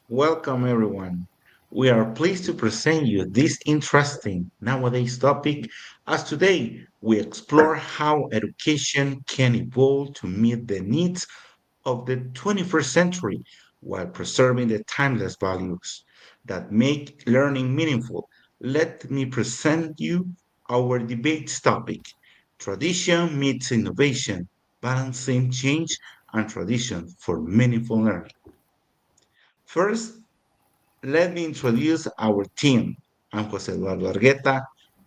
Welcome, everyone. We are pleased to present you this interesting nowadays topic as today we explore how education can evolve to meet the needs of the 21st century while preserving the timeless values that make learning meaningful. Let me present you our debate topic: tradition meets innovation, balancing change and tradition for meaningful learning. First, let me introduce our team. I'm Jose Eduardo Argueta,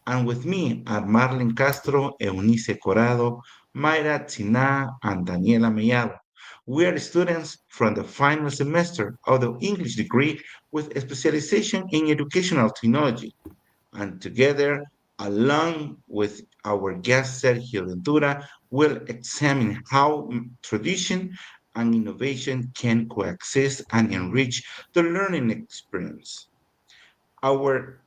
and with me are Marlene Castro, Eunice Corado, Mayra Tina, and Daniela Mellado. We are students from the final semester of the English degree with a specialization in educational technology. And together, along with our guest Sergio Ventura, will examine how tradition and innovation can coexist and enrich the learning experience. Our,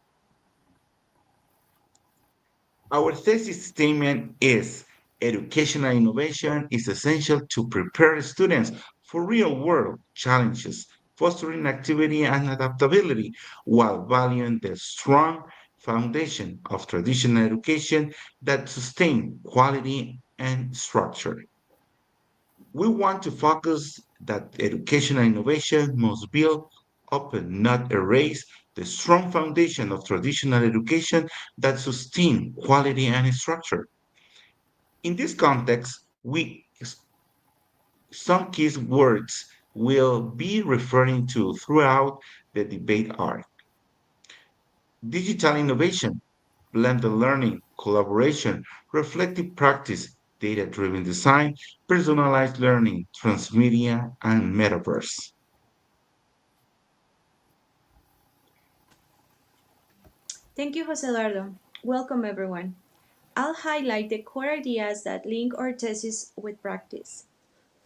our thesis statement is educational innovation is essential to prepare students for real world challenges, fostering activity and adaptability while valuing the strong foundation of traditional education that sustain quality and structure. We want to focus that educational innovation must build upon, not erase, the strong foundation of traditional education that sustain quality and structure. In this context, some key words will be referring to throughout the debate are digital innovation, blended learning, collaboration, reflective practice, data-driven design, personalized learning, transmedia, and metaverse. Thank you, Jose Eduardo. Welcome, everyone. I'll highlight the core ideas that link our thesis with practice.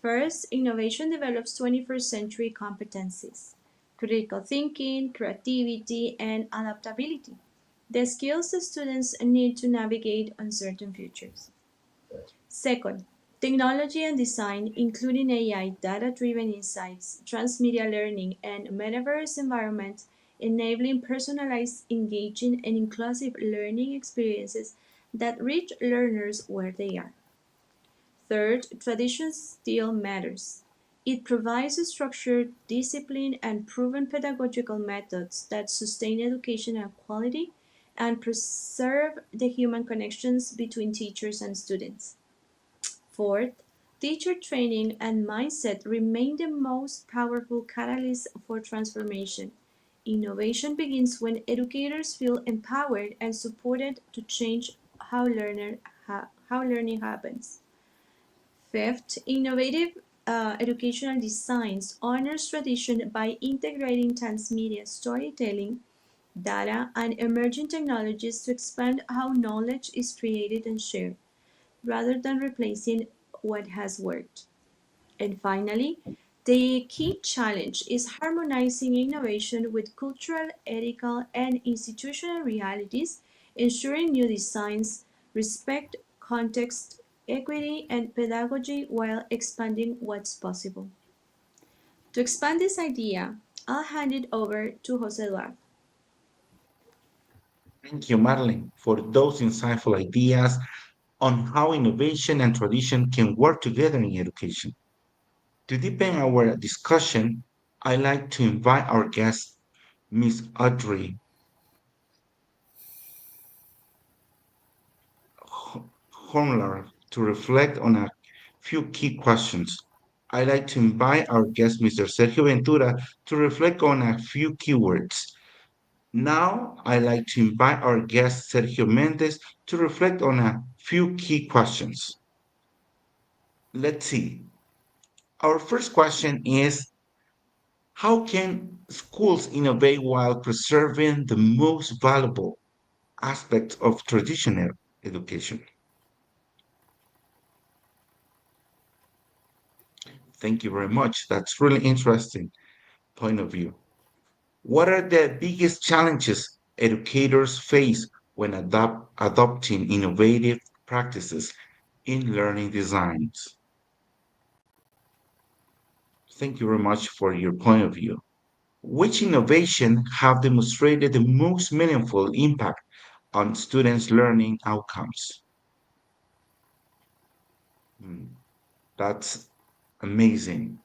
First, innovation develops 21st century competencies: critical thinking, creativity, and adaptability, the skills the students need to navigate uncertain futures. Second, technology and design, including AI, data driven insights, transmedia learning, and metaverse environments, enabling personalized, engaging, and inclusive learning experiences that reach learners where they are. Third, tradition still matters. It provides a structured, disciplined, and proven pedagogical methods that sustain educational quality and preserve the human connections between teachers and students. Fourth, teacher training and mindset remain the most powerful catalysts for transformation. Innovation begins when educators feel empowered and supported to change how learning happens. Fifth, innovative educational designs honors tradition by integrating transmedia storytelling, data, and emerging technologies to expand how knowledge is created and shared, rather than replacing what has worked. And finally, the key challenge is harmonizing innovation with cultural, ethical, and institutional realities, ensuring new designs respect context, equity, and pedagogy while expanding what's possible. To expand this idea, I'll hand it over to Jose Eduardo. Thank you, Marlene, for those insightful ideas on how innovation and tradition can work together in education. To deepen our discussion, I'd like to invite our guest, Ms. Audrey Hornler, to reflect on a few key questions. I'd like to invite our guest, Mr. Sergio Ventura, to reflect on a few keywords. Now, I'd like to invite our guest, Sergio Mendez, to reflect on a few key questions. Let's see. Our first question is: how can schools innovate while preserving the most valuable aspects of traditional education? Thank you very much. That's really interesting point of view. What are the biggest challenges educators face when adopting innovative practices in learning designs? Thank you very much for your point of view. Which innovation have demonstrated the most meaningful impact on students' learning outcomes? Hmm, that's amazing.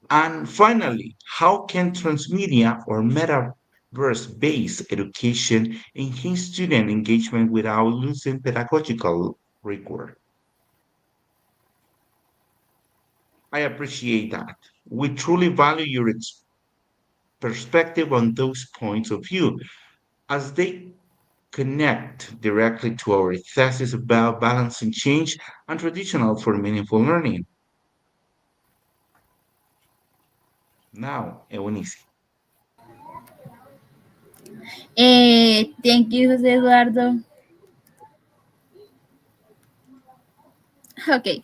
And finally, how can transmedia or metaverse-based education enhance student engagement without losing pedagogical rigor? I appreciate that. We truly value your perspective on those points of view as they connect directly to our thesis about balancing change and traditional for meaningful learning. Now, Eunice. Thank you, Jose Eduardo. Okay,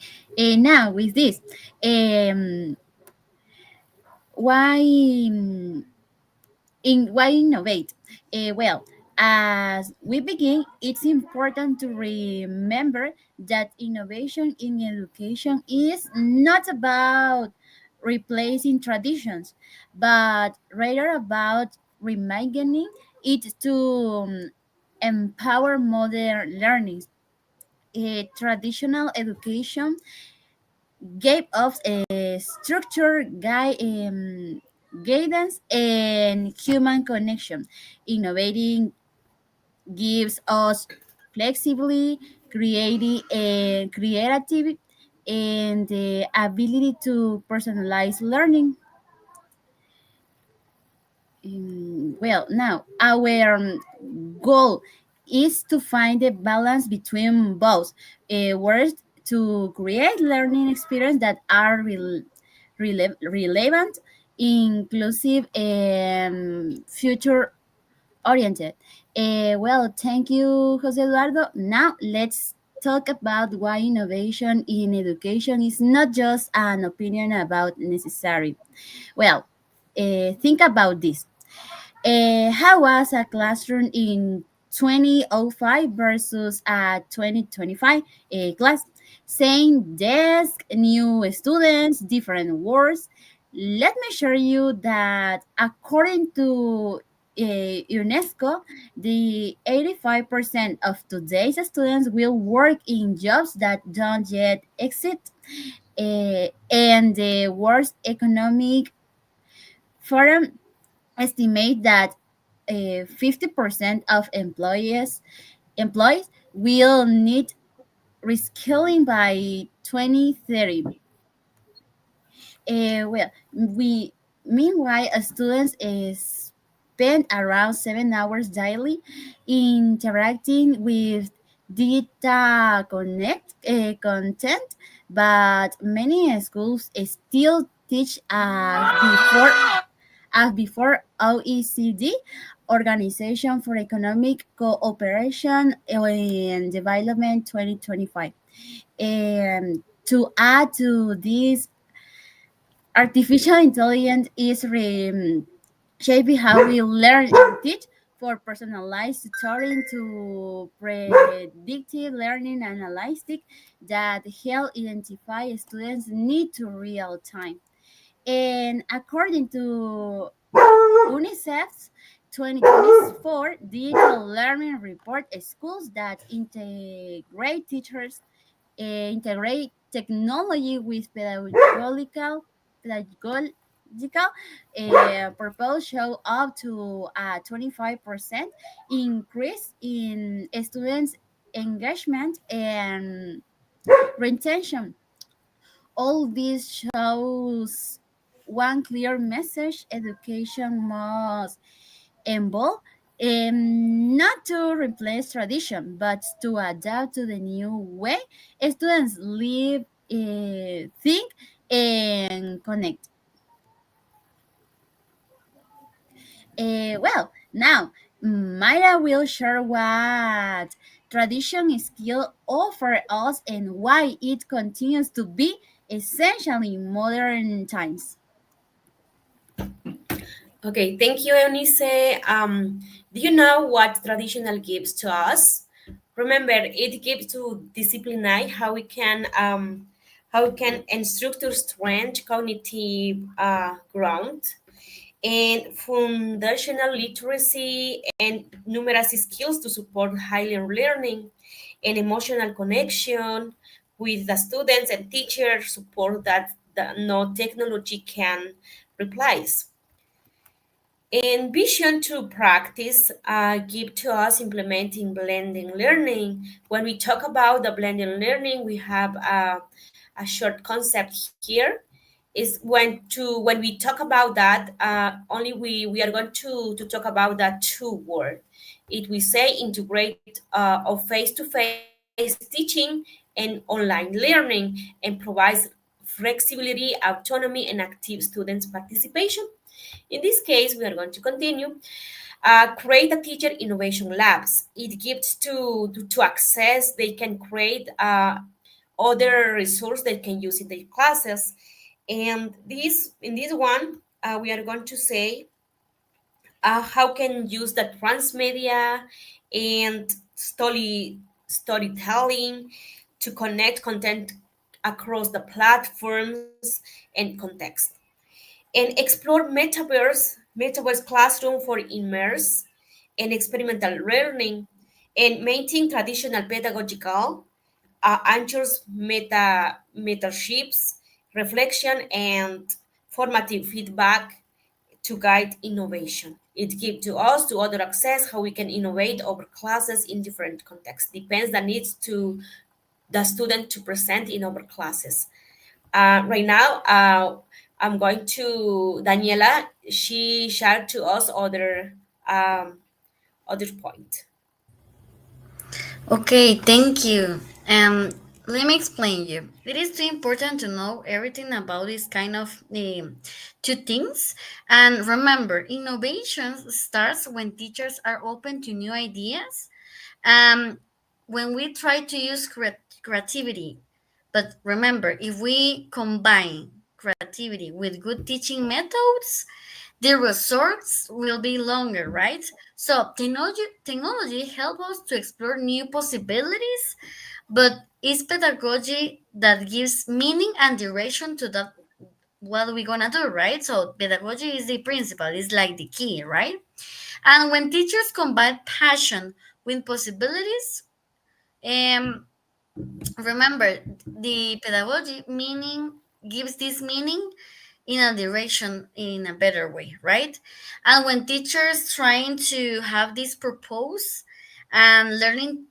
now with this, um, why why innovate? Well, as we begin, it's important to remember that innovation in education is not about replacing traditions, but rather about reimagining it to empower modern learning. Traditional education gave us a structure, guidance, and human connection. Innovating gives us flexibility, creativity, and the ability to personalize learning. Well, now our goal is to find a balance between both. Words to create learning experience that are relevant, inclusive, and future oriented. Well, thank you, Jose Eduardo. Now let's talk about why innovation in education is not just an opinion about necessary. Well, think about this. How was a classroom in 2005 versus a 2025 class? Same desk, new students, different words. Let me show you that according to UNESCO, the 85% of today's students will work in jobs that don't yet exist. And the World Economic Forum estimate that 50% of employees will need reskilling by 2030. Well, we meanwhile students spend around 7 hours daily interacting with digital content, but many schools still teach before OECD, Organization for Economic Cooperation and Development 2025. And to add to this, artificial intelligence is shaping how we learn and teach, for personalized tutoring to predictive learning analytics that help identify students' need to real time. And according to UNICEF's 2024 Digital Learning Report, schools that integrate technology with pedagogical purpose show up to a 25% increase in students' engagement and retention. All this shows one clear message: education must evolve, not to replace tradition, but to adapt to the new way students live, think, and connect. Well, now Mayra will share what tradition skill offer us and why it continues to be essential in modern times. Okay, thank you, Eunice. Do you know what traditional gives to us? Remember, it gives to discipline how we can how can instructors strengthen cognitive ground, and foundational literacy and numeracy skills to support higher learning, and emotional connection with the students and teachers support that no technology can replace. And vision to practice give to us implementing blending learning. When we talk about the blending learning, we have a short concept here. Is when we talk about that, only we are going to talk about that two word. It we say integrate of face-to-face teaching and online learning and provides flexibility, autonomy, and active students participation. In this case, we are going to continue. Create a teacher innovation labs. It gives to access, they can create other resource they can use in their classes. And this in this one, we are going to say how can use the transmedia and storytelling to connect content across the platforms and context, and explore metaverse classroom for immerse and experimental learning, and maintain traditional pedagogical anchors mentorships, reflection, and formative feedback to guide innovation. It gives to us to other access how we can innovate our classes in different contexts. Depends the needs to the student to present in our classes. Right now, I'm going to Daniela. She shared to us other point. Okay, thank you. Let me explain you. It is too important to know everything about this kind of two things. And remember, innovation starts when teachers are open to new ideas. Um, when we try to use creativity, but remember, if we combine creativity with good teaching methods, the results will be longer, right? So technology helps us to explore new possibilities, but it's pedagogy that gives meaning and direction to that what we're gonna do, right? So pedagogy is the principle, it's like the key, right? And when teachers combine passion with possibilities, um, remember the pedagogy meaning gives this meaning in a direction in a better way, right? And when teachers trying to have this purpose and learning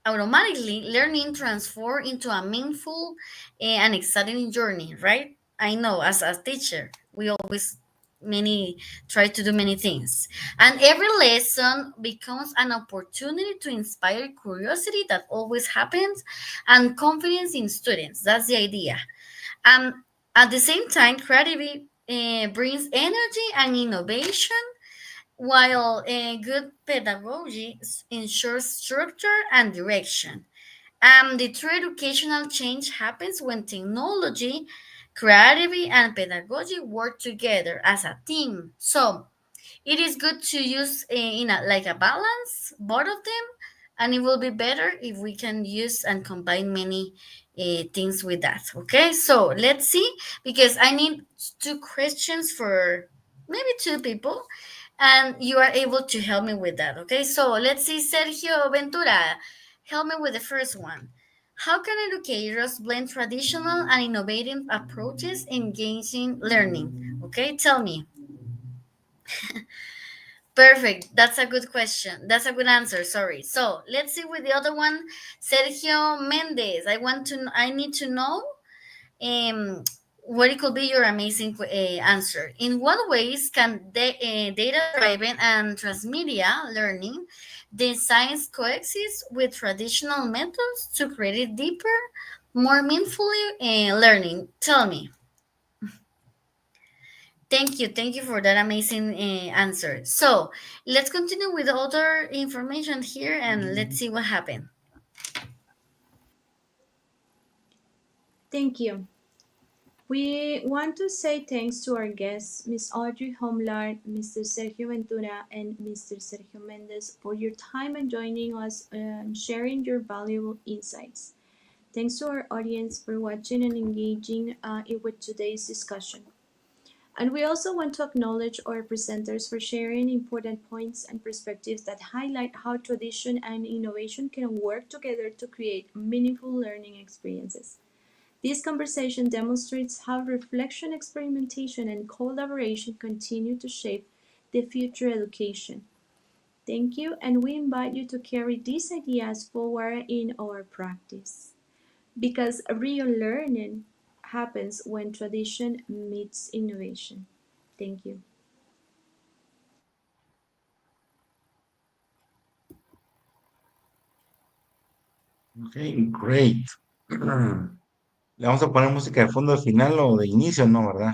automatically learning transform into a meaningful and exciting journey, right? I know as a teacher we always many try to do many things, and every lesson becomes an opportunity to inspire curiosity that always happens and confidence in students. That's the idea. And at the same time, creativity brings energy and innovation, while good pedagogy ensures structure and direction. The true educational change happens when technology, creativity, and pedagogy work together as a team. So it is good to use in a, like a balance both of them, and it will be better if we can use and combine many things with that. Okay, so let's see, because I need two questions for maybe two people, and you are able to help me with that. Okay, so let's see, Sergio Ventura, help me with the first one. How can educators blend traditional and innovative approaches in engaging learning? Okay, tell me. Perfect. That's a good question. That's a good answer. Sorry. So let's see with the other one, Sergio Mendez. I need to know um, what it could be your amazing answer. In what ways can data-driven and transmedia learning designs coexist with traditional methods to create a deeper, more meaningfully learning? Tell me. Thank you. Thank you for that amazing answer. So let's continue with other information here and let's see what happened. Thank you. We want to say thanks to our guests, Ms. Audrey Homlard, Mr. Sergio Ventura, and Mr. Sergio Mendez for your time and joining us and sharing your valuable insights. Thanks to our audience for watching and engaging with today's discussion. And we also want to acknowledge our presenters for sharing important points and perspectives that highlight how tradition and innovation can work together to create meaningful learning experiences. This conversation demonstrates how reflection, experimentation, and collaboration continue to shape the future education. Thank you, and we invite you to carry these ideas forward in our practice. Because real learning happens when tradition meets innovation. Thank you. Okay, great. Le vamos a poner música de fondo al final o de inicio, ¿no? ¿Verdad?